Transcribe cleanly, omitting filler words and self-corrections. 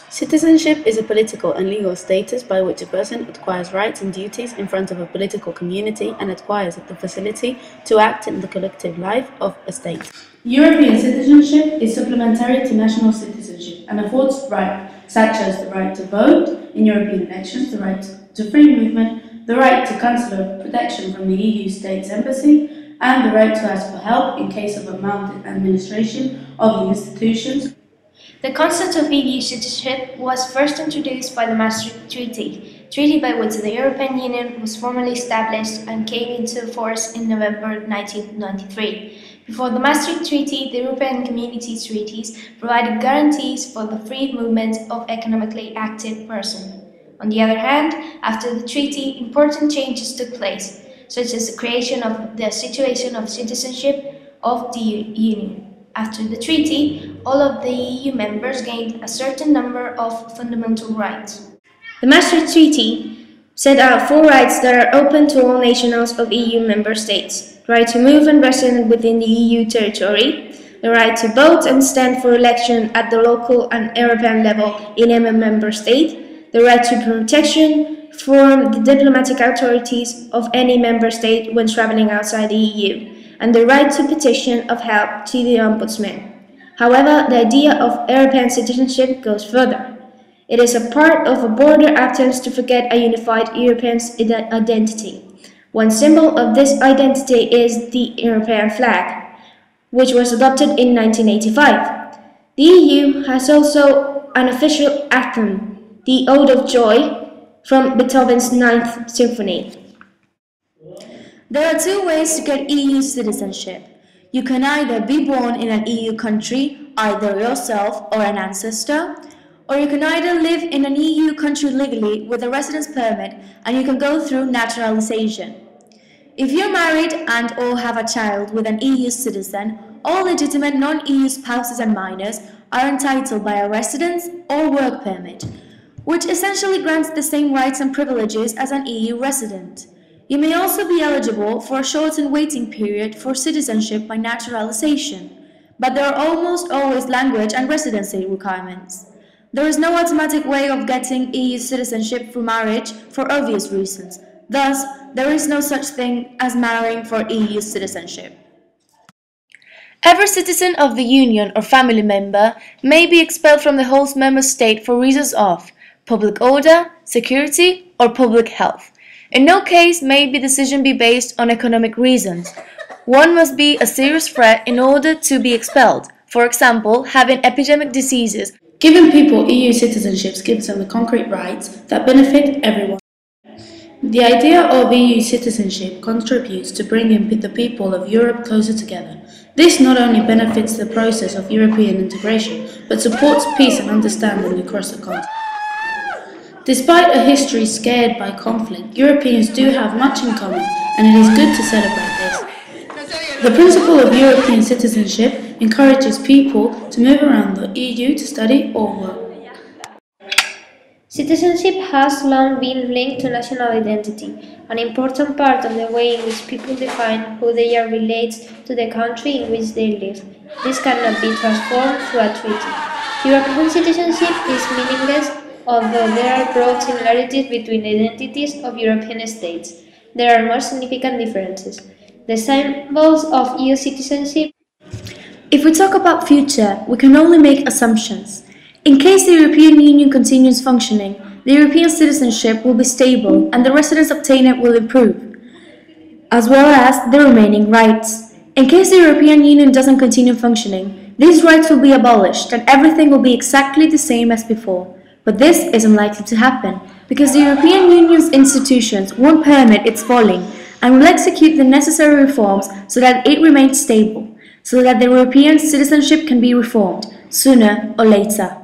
Citizenship is a political and legal status by which a person acquires rights and duties in front of a political community and acquires the facility to act in the collective life of a state. European citizenship is supplementary to national citizenship and affords rights such as the right to vote in European elections, the right to free movement, the right to consular protection from the EU state's embassy, and the right to ask for help in case of a maladministration of the institutions. The concept of EU citizenship was first introduced by the Maastricht Treaty by which the European Union was formally established and came into force in November 1993. Before the Maastricht Treaty, the European Community Treaties provided guarantees for the free movement of economically active persons. On the other hand, after the treaty, important changes took place, such as the creation of the situation of citizenship of the Union. After the treaty, all of the EU members gained a certain number of fundamental rights. The Maastricht Treaty set out 4 rights that are open to all nationals of EU member states: the right to move and reside within the EU territory, the right to vote and stand for election at the local and European level in a member state, the right to protection from the diplomatic authorities of any member state when traveling outside the EU, and the right to petition of help to the Ombudsman. However, the idea of European citizenship goes further. It is a part of a broader attempt to forget a unified European identity. One symbol of this identity is the European flag, which was adopted in 1985. The EU has also an official anthem, the Ode of Joy, from Beethoven's Ninth Symphony. There are 2 ways to get EU citizenship. You can either be born in an EU country, either yourself or an ancestor, or you can either live in an EU country legally with a residence permit and you can go through naturalization. If you're married and or have a child with an EU citizen, all legitimate non-EU spouses and minors are entitled by a residence or work permit, which essentially grants the same rights and privileges as an EU resident. You may also be eligible for a shortened waiting period for citizenship by naturalization, but there are almost always language and residency requirements. There is no automatic way of getting EU citizenship through marriage for obvious reasons. Thus, there is no such thing as marrying for EU citizenship. Every citizen of the Union or family member may be expelled from the host member state for reasons of public order, security, or public health. In no case may the decision be based on economic reasons. One must be a serious threat in order to be expelled, for example, having epidemic diseases. Giving people EU citizenships gives them the concrete rights that benefit everyone. The idea of EU citizenship contributes to bringing the people of Europe closer together. This not only benefits the process of European integration, but supports peace and understanding across the continent. Despite a history scared by conflict, Europeans do have much in common, and it is good to celebrate this. The principle of European citizenship encourages people to move around the EU to study or work. Citizenship has long been linked to national identity, an important part of the way in which people define who they are relates to the country in which they live. This cannot be transformed through a treaty. European citizenship is meaningless, although there are broad similarities between identities of European states. There are more significant differences. The symbols of EU citizenship. If we talk about future, we can only make assumptions. In case the European Union continues functioning, the European citizenship will be stable and the residence obtained will improve, as well as the remaining rights. In case the European Union doesn't continue functioning, these rights will be abolished and everything will be exactly the same as before. But this is unlikely to happen, because the European Union's institutions won't permit its falling and will execute the necessary reforms so that it remains stable, so that the European citizenship can be reformed, sooner or later.